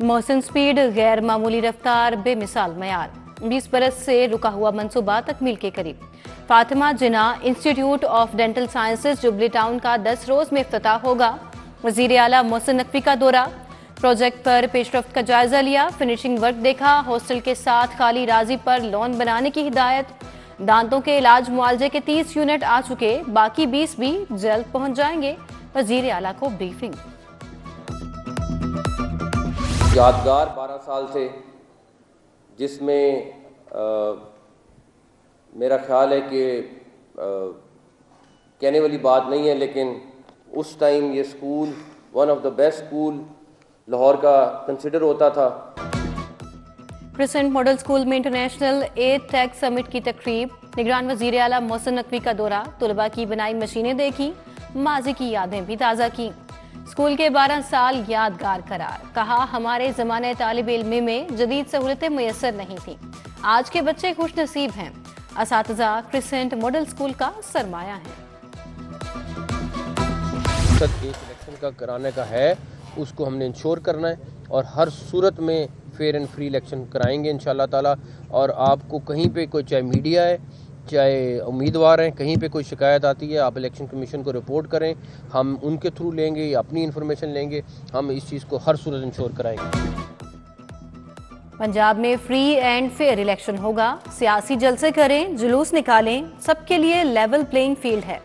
मौसम स्पीड गैर मामूली रफ्तार बेमिसाल मयार 20 बरस से रुका हुआ मंसूबा तकमील के करीब। Fatima Jinnah Institute of Dental Sciences Jubilee Town का 10 रोज में इफ्तिताह होगा। वजीर आला मोहसिन नकवी का दौरा, प्रोजेक्ट पर पेशरफ्त का जायजा लिया, फिनिशिंग वर्क देखा। हॉस्टल के साथ खाली राजी पर लोन बनाने की हिदायत। दांतों के इलाज मुआवजे के 30 यूनिट आ चुके, बाकी 20 भी जल्द पहुंच जाएंगे। वजीर आला को ब्रीफिंग। यादगार 12 साल थे जिसमें मेरा ख्याल है कि कहने वाली बात नहीं है, लेकिन उस टाइम ये school one of the best school Lahore का कंसिडर होता था। क्रिसेंट मॉडल स्कूल में इंटरनेशनल एड टेक समिट की तकरीब। निगरान वजीर आला मोहसिन नकवी का दौरा, तलबा की बनाई मशीनें देखी, माजी की यादें भी ताज़ा की। स्कूल के 12 साल यादगार करार, कहा हमारे ज़माने तालिब इल्मी में जदीद सहूलतें मुयस्सर नहीं थी, आज के बच्चे खुश नसीब हैं। असातिज़ा क्रिसेंट मॉडल स्कूल का सरमाया है। इलेक्शन का कराने का है, उसको हमने इंश्योर करना है और हर सूरत में फेयर एंड फ्री इलेक्शन कराएंगे इंशाल्लाह ताला। और आपको कहीं पे कोई, चाहे मीडिया है चाहे उम्मीदवार हैं, कहीं पे कोई शिकायत आती है, आप इलेक्शन कमीशन को रिपोर्ट करें, हम उनके थ्रू लेंगे या अपनी इन्फॉर्मेशन लेंगे, हम इस चीज़ को हर सूरत इंश्योर कराएंगे। पंजाब में फ्री एंड फेयर इलेक्शन होगा, सियासी जलसे करें, जुलूस निकालें, सबके लिए लेवल प्लेइंग फील्ड है,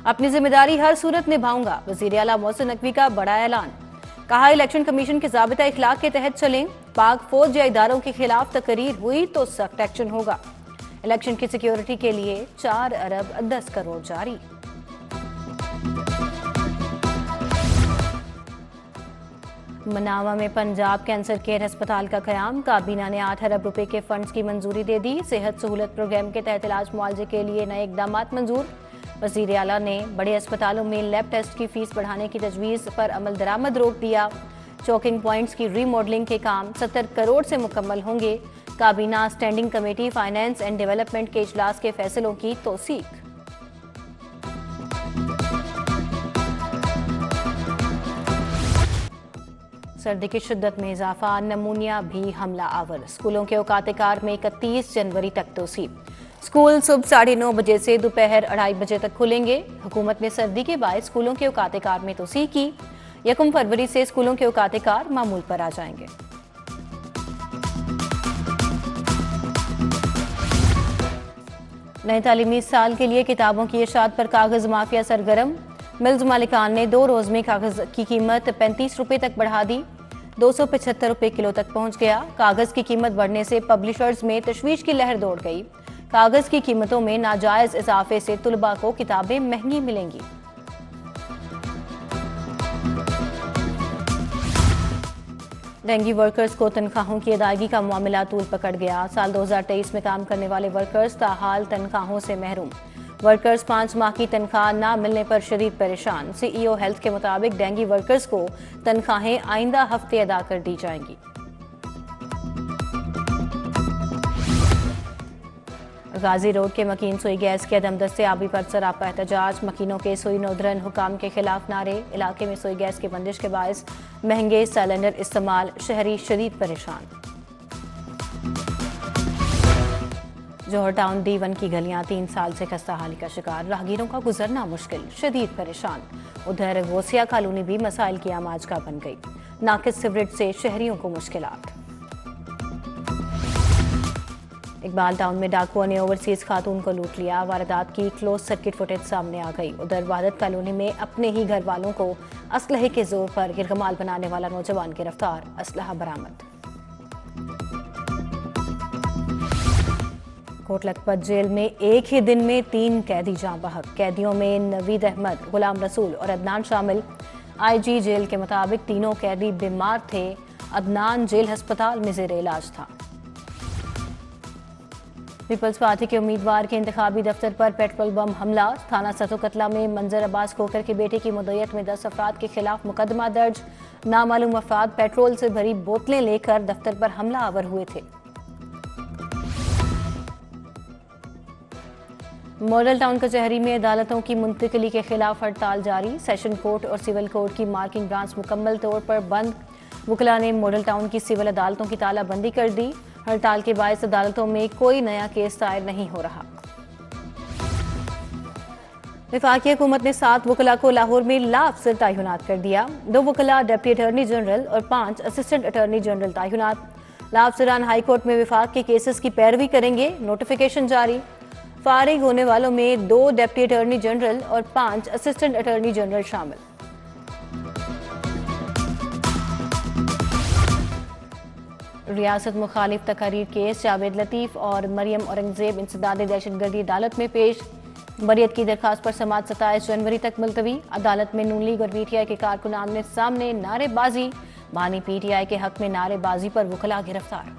अपनी जिम्मेदारी हर सूरत निभाऊंगा। वजीर आला मोहसिन नकवी का बड़ा ऐलान, कहा इलेक्शन कमीशन के ज़ाबिता इखलाक के तहत चलें, पाक फौज या इदारों के खिलाफ तकरीर हुई तो सख्त एक्शन होगा। इलेक्शन की सिक्योरिटी के लिए 4 अरब 10 करोड़ जारी। मनावा में पंजाब कैंसर केयर अस्पताल का क़याम, काबीना ने 8 अरब रुपए के फंड्स की मंजूरी दे दी। सेहत सहूलत प्रोग्राम के तहत इलाज मुआवजे के लिए नए इकदाम मंजूर। वज़ीर आला ने बड़े अस्पतालों में लैब टेस्ट की फीस बढ़ाने की तजवीज़ पर अमल दरामद रोक दिया। चौकिंग पॉइंट्स की रीमॉडलिंग के काम 70 करोड़ से मुकम्मल होंगे। काबीना standing committee finance and development के इजलास के फैसलों की तौसीक। सर्दी की शिद्दत में इजाफा, नमूनिया भी हमला आवर। स्कूलों के औकात-ए-कार में 31 जनवरी तक तोसी। स्कूल सुबह 9:30 बजे से दोपहर 2:30 बजे तक खुलेंगे। हुकूमत ने सर्दी के बाद स्कूलों के औकात-ए-कार में तोसी की। 1 फरवरी से स्कूलों के औकात-ए-कार मामूल पर आ जाएंगे। नए तालीमी साल के लिए किताबों की इशात पर कागज माफिया सरगर्म। मिल्स मालिकान ने 2 रोज में कागज की कीमत 35 रुपए तक बढ़ा दी, 275 रुपए किलो तक पहुंच गया। कागज की कीमत बढ़ने से पब्लिशर्स में तशवीश की लहर दौड़ गई। कागज की कीमतों में नाजायज इजाफे से तुलबा को किताबें महंगी मिलेंगी। डेंगी वर्कर्स को तनख्वाहों की अदायगी का मामला तूल पकड़ गया। साल 2023 में काम करने वाले वर्कर्स ताहाल तनख्वाहों से महरूम। वर्कर्स 5 माह की तनख्वाह ना मिलने पर शदीद परेशान। सीईओ हेल्थ के मुताबिक डेंगी वर्कर्स को तनख्वाहें आइंदा हफ्ते अदा कर दी जाएंगी। गाजी रोड के मकीन सुई गैस के अदम दस्तयाबी पर सरापा एहतजाज। मकीनों के सुई नोदरन हुकाम के खिलाफ नारे। इलाके में सुई गैस की बंदिश के बायस महंगे सिलेंडर इस्तेमाल, शहरी शदीद परेशान। जौहर टाउन D1 की गलियां 3 साल से खस्ताहाली का शिकार, राहगीरों का गुजरना मुश्किल, शदीद परेशान। उधर गोसिया कॉलोनी भी मसाइल की आमाज का बन गई, नाकिस सिवरेज से शहरियों को मुश्किलात। इकबाल टाउन में डाकुओं ने ओवरसीज खातून को लूट लिया। वारदात की क्लोज सर्किट फुटेज सामने आ गई। उधर वादत कॉलोनी में अपने ही घर वालों को असलहे के जोर पर गिरगमाल बनाने वाला नौजवान गिरफ्तार, असलहा बरामद। कोट लखपत जेल में एक ही दिन में 3 कैदी जाँ बहक। कैदियों में नवीद अहमद, गुलाम रसूल और अदनान शामिल। IG जेल के मुताबिक तीनों कैदी बीमार थे। अदनान जेल अस्पताल में जेर इलाज था। पीपल्स पार्टी के उम्मीदवार के इंतखाबी दफ्तर पर पेट्रोल बम हमला। थाना सतो कतला में मंजर अब्बास खोकर के बेटे की मुद्दत में 10 अफराद के खिलाफ मुकदमा दर्ज। नामालूम अफराद पेट्रोल से भरी बोतलें लेकर दफ्तर पर हमला आवर हुए थे। मॉडल टाउन कचहरी में अदालतों की मुंतकिली के खिलाफ हड़ताल जारी। सेशन कोर्ट और सिविल कोर्ट की मार्किंग ब्रांच मुकम्मल तौर पर बंद। वकला ने मॉडल टाउन की सिविल अदालतों की तालाबंदी कर दी। हड़ताल के बायस अदालतों में कोई नया केस दायर नहीं हो रहा। वफाकी हुकूमत ने 7 वकला को लाहौर में लाअफसर तैनात कर दिया। 2 वकला डिप्टी अटॉर्नी जनरल और 5 असिस्टेंट अटॉर्नी जनरल तैनात। लाअफसरान हाई कोर्ट में विफाक के केसेस की पैरवी करेंगे। नोटिफिकेशन जारी। फारिग होने वालों में 2 डिप्टी अटॉर्नी जनरल और 5 असिस्टेंट अटॉर्नी जनरल शामिल। रियासत मुखालिफ तकारीर केस जावेद लतीफ और मरियम औरंगजेब इंसदाद दहशतगर्दी अदालत में पेश। बरियत की दरखास्त पर समाअत 27 जनवरी तक मुलतवी। अदालत में नून लीग और पीटीआई के कारकुनान ने सामने नारेबाजी। बानी पीटीआई के हक में नारेबाजी पर वकला गिरफ्तार।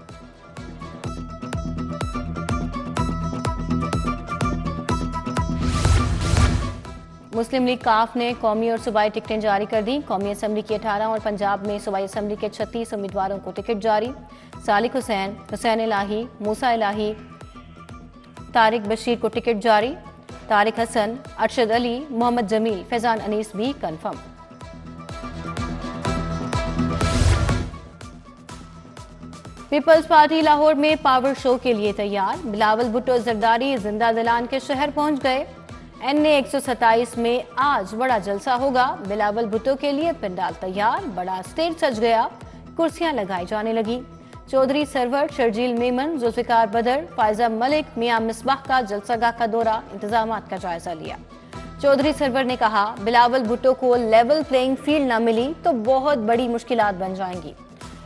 मुस्लिम लीग काफ ने कौमी और सूबाई टिकटें जारी कर दी। कौमी असम्बली की 18 और पंजाब में सूबाई असम्बली के 36 उम्मीदवारों को टिकट जारी। सालिक हुसैन, हुसैन इलाही, मूसा इलाही, तारिक बशीर को टिकट जारी। तारिक हसन, अरशद अली, मोहम्मद जमील, फैजान अनीस भी कन्फर्म। पीपल्स पार्टी लाहौर में पावर शो के लिए तैयार। बिलावल भुट्टो जरदारी जिंदा दिलान के शहर पहुंच गए। NA 127 में आज बड़ा जलसा होगा। बिलावल भुट्टो के लिए पंडाल तैयार, बड़ा स्टेज सज गया, कुर्सियां लगाई जाने लगी। चौधरी सरवर, शर्जील मेमन, जुल्फिकार बदर, फायजा मलिक, मियां मिसबाह का जलसागाह का दौरा, इंतजामात का जायजा लिया। चौधरी सरवर ने कहा, बिलावल भुट्टो को लेवल प्लेइंग फील्ड न मिली तो बहुत बड़ी मुश्किलात बन जाएंगी।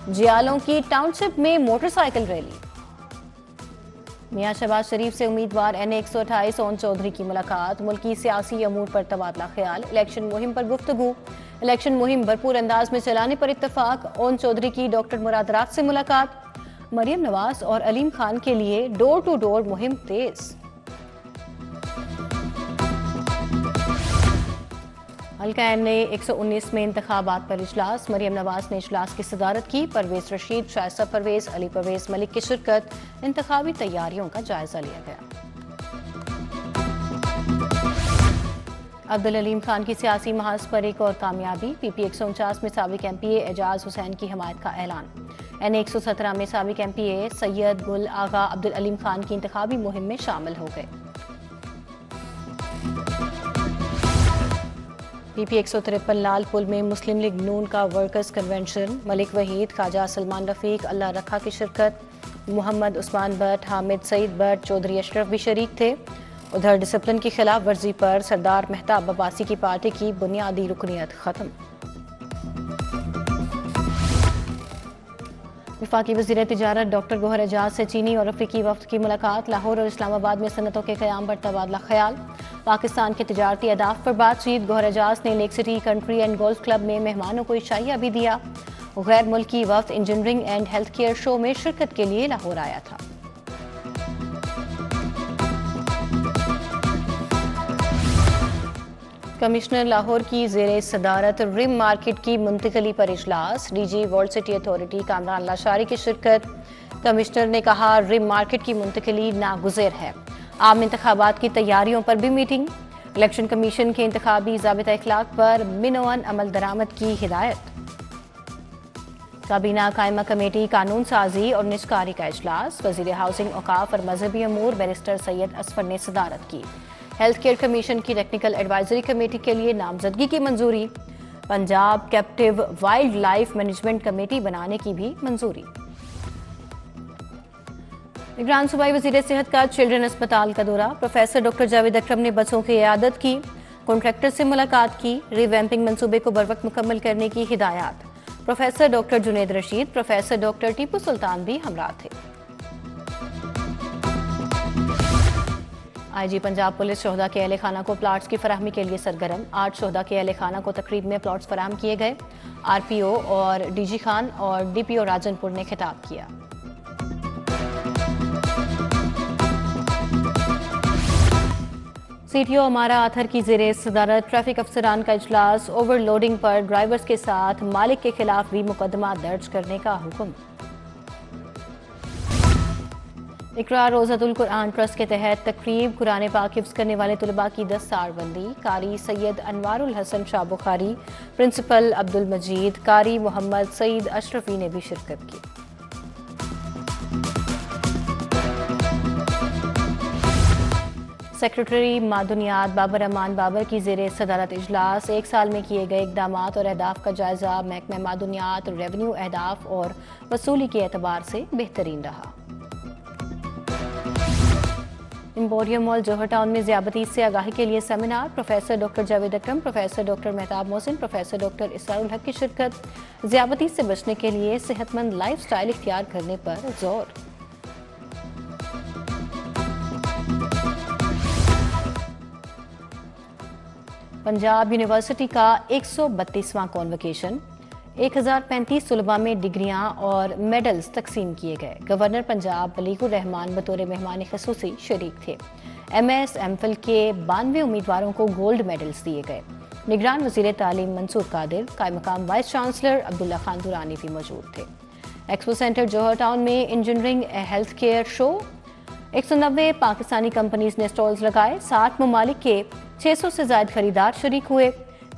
जियालों की टाउनशिप में मोटरसाइकिल रैली। मियां शहबाज शरीफ से उम्मीदवार NA 128 ओन चौधरी की मुलाकात। मुल्की सियासी अमूर पर तबादला ख्याल। इलेक्शन मुहिम पर गुफ्तगू। इलेक्शन मुहिम भरपूर अंदाज में चलाने पर इत्तफाक। ओन चौधरी की डॉक्टर मुराद राज से मुलाकात। मरियम नवाज और अलीम खान के लिए डोर टू डोर मुहिम तेज। हल्का NA 119 में इंतखाबात पर इजलास। मरियम नवाज ने इजलास की सदारत की। परवेज रशीद, शाइस्ता परवेज, अली परवेज मलिक की शिरकत। इंतखाबी तैयारियों का जायजा लिया गया। अब्दुल अलीम खान की सियासी महाज पर एक और कामयाबी। PP 149 में साबिक MPA एजाज हुसैन की हमायत का ऐलान। NA 117 में साबिक MPA सैयद गुल आगा अब्दुल अलीम खान की इंतखाबी मुहिम में शामिल हो गए। PP 153 लालपुल में मुस्लिम लीग नून का वर्कर्स कन्वेंशन। मलिक वहीद, ख्वाजा सलमान रफीक, अल्लाह रखा की शिरकत। मोहम्मद उस्मान भट्ट, हामिद सईद भट्ट, चौधरी अशरफ भी शरीक थे। उधर डिसिप्लिन की खिलाफ वर्जी पर सरदार मेहताब अब्बासी की पार्टी की बुनियादी रुकनियत खत्म। वफाकी वज़ीर तिजारत डॉक्टर गौहर एजाज से चीनी और अफ्रीकी वफ्द की मुलाकात। लाहौर और इस्लामाबाद में सनतों के क़याम पर तबादला ख्याल। पाकिस्तान के तिजारती अहदाफ पर बातचीत। गौहर एजाज ने Lake City Country and Golf Club में मेहमानों को इशाइया भी दिया। गैर मुल्की वफ्द engineering and health care show में शिरकत के लिए लाहौर आया था। कमिश्नर लाहौर की ज़ेरे सदारत रिम मार्केट की मुंतकली पर इजलास। DG world city authority Kamran Lashari की शिरकत। कमिश्नर ने कहा, रिम मार्केट की मुंतकली नागुज़ेर है। आम इंतखाबात की तैयारियों पर भी मीटिंग। इलेक्शन कमीशन के इंतखाबी ज़ाबिता इखलाक पर मिनोअन अमल दरामद की हिदायत। काबीना कायमा कमेटी कानून साजी और निजकारी का इजलास। वज़ीर हाउसिंग औकाफ और मजहबी अमूर बैरिस्टर सैयद असफर ने सदारत की। हेल्थ केयर कमीशन की टेक्निकल एडवाइजरी कमेटी के लिए नामजदगी की मंजूरी। Punjab captive wild life management committee बनाने की भी मंजूरी। निगरान सूबाई वज़ीर सेहत का चिल्ड्रन अस्पताल का दौरा। प्रोफेसर डॉक्टर जावेद अकरम ने बच्चों की इयादत की। कॉन्ट्रैक्टर से मुलाकात की। रिवैम्पिंग मंसूबे को बरवक्त मुकम्मल करने की हिदायत। Professor doctor Junaid Rashid, professor doctor Tipu Sultan भी हमरा थे। IG पंजाब पुलिस शोहदा के अहले खाना को प्लाट्स की फराहमी के लिए सरगर्म। 8 शोहदा के अहले खाना को तकरीब में प्लाट्स फराहम किए गए। RPO और DG खान और DPO राजनपुर ने खिताब किया। CTO अमारा आथर की ज़ेरे सदारत ट्रैफिक अफसरान का इजलास। ओवरलोडिंग पर ड्राइवर्स के साथ मालिक के खिलाफ भी मुकदमा दर्ज करने का हुक्म। इकरा रोज़ातुल कुरान ट्रस्ट के तहत तकरीब कुरान पाक हिफ्ज़ करने वाले तुलबा की दस्तारबंदी। कारी सैयद अनवारुल हसन शाह बुखारी, प्रिंसिपल अब्दुल मजीद, कारी मोहम्मद सईद अशरफी ने भी शिरकत की। सेक्रेटरी मादुनियात बाबर रहमान बाबर की ज़ेरे सदारत इजलास। एक साल में किए गए इकदाम और अहदाफ का जायजा। महकमा मादुनियात रेवेन्यू अहदाफ और वसूली के एतबार से बेहतरीन रहा। एम्पोरियम मॉल जौहर टाउन में ज़ियाबती से आगाही के लिए सेमिनार। Professor doctor Javed Akram, professor doctor Mehtab Mohsin, professor doctor Israrul Haq की शिरकत। ज़ियाबती से बचने के लिए सेहतमंद लाइफ स्टाइल इख्तियार करने पर जोर। पंजाब यूनिवर्सिटी का 132वां कॉन्वोकेशन। 1035 तुलबा में डिग्रियां और मेडल्स तकसीम किए गए। गवर्नर पंजाब बलीगुर रहमान बतौर मेहमान खसूसी शरीक थे। MS MPhil के 92 उम्मीदवारों को गोल्ड मेडल्स दिए गए। निगरान वजीर तालीम मंसूर कादिर, कायम मकाम वाइस चांसलर अब्दुल्ला खान दुरानी भी मौजूद थे। एक्सपो सेंटर जौहर टाउन में engineering health care show. 190 Pakistani companies ने स्टॉल्स लगाए। 60 ममालिक के 600 से ज्यादा खरीदार शरीक हुए।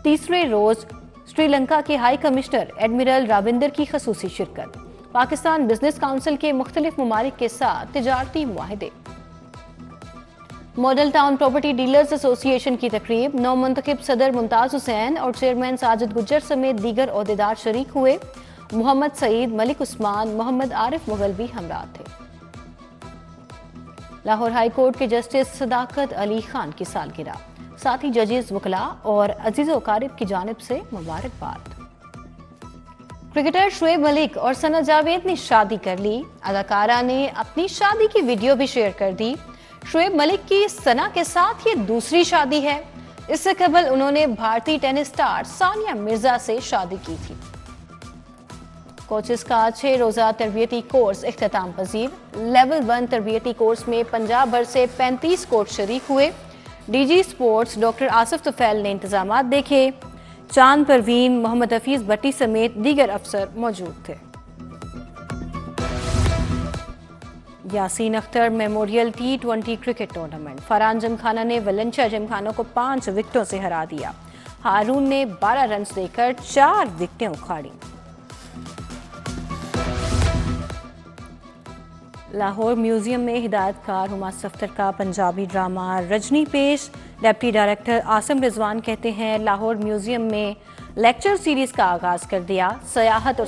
तीसरे रोज श्रीलंका के हाई कमिश्नर एडमिरल राविंदर की खसूसी शिरकत। पाकिस्तान बिजनेस काउंसिल के मुख्तलिफ ममालिक के साथ तिजारती मुआहिदे। Model Town property dealers association की तकरीब। नौ मुंतखब सदर मुमताज हुसैन और चेयरमैन साजिद गुज्जर समेत दीगर ओहदेदार शरीक हुए। मोहम्मद सईद, मलिक उस्मान, मोहम्मद आरिफ मुगल भी हमरा थे। लाहौर हाई कोर्ट के जस्टिस सदाकत अली खान की सालगिरह। साथ ही जजेस, वकला और अजीज़ो अकारिब की जानिब से मुबारकबाद। क्रिकेटर शुएब मलिक और सना जावेद ने शादी कर ली। अदाकारा ने अपनी शादी की वीडियो भी शेयर कर दी। शुएब मलिक की सना के साथ ये दूसरी शादी है। इससे कबल उन्होंने भारतीय टेनिस स्टार सानिया मिर्जा से शादी की थी। कोचेस का 6 रोजा तरबियती कोर्स इख्तिताम पजीर। लेवल 1 तरबियती कोर्स में पंजाब भर से 35 कोच शरीक हुए। DG sports doctor Asif Tufail ने इंतजामात देखे। चांद परवीन, मोहम्मद हफीज भट्टी समेत दीगर अफसर मौजूद थे। Yasin Akhtar memorial T20 cricket tournament. Farhan Gymkhana ने वलेंशिया जिमखाना को 5 विकेटों से हरा दिया। हारून ने 12 रन देकर 4 विकेटें उखाड़ी। लाहौर म्यूजियम में हिदायतकार हुमा सफ्तर का पंजाबी ड्रामा रजनी पेश। डिप्टी डायरेक्टर आसिम रिजवान कहते हैं, लाहौर म्यूजियम में लेक्चर सीरीज का आगाज कर दिया। सयाहत और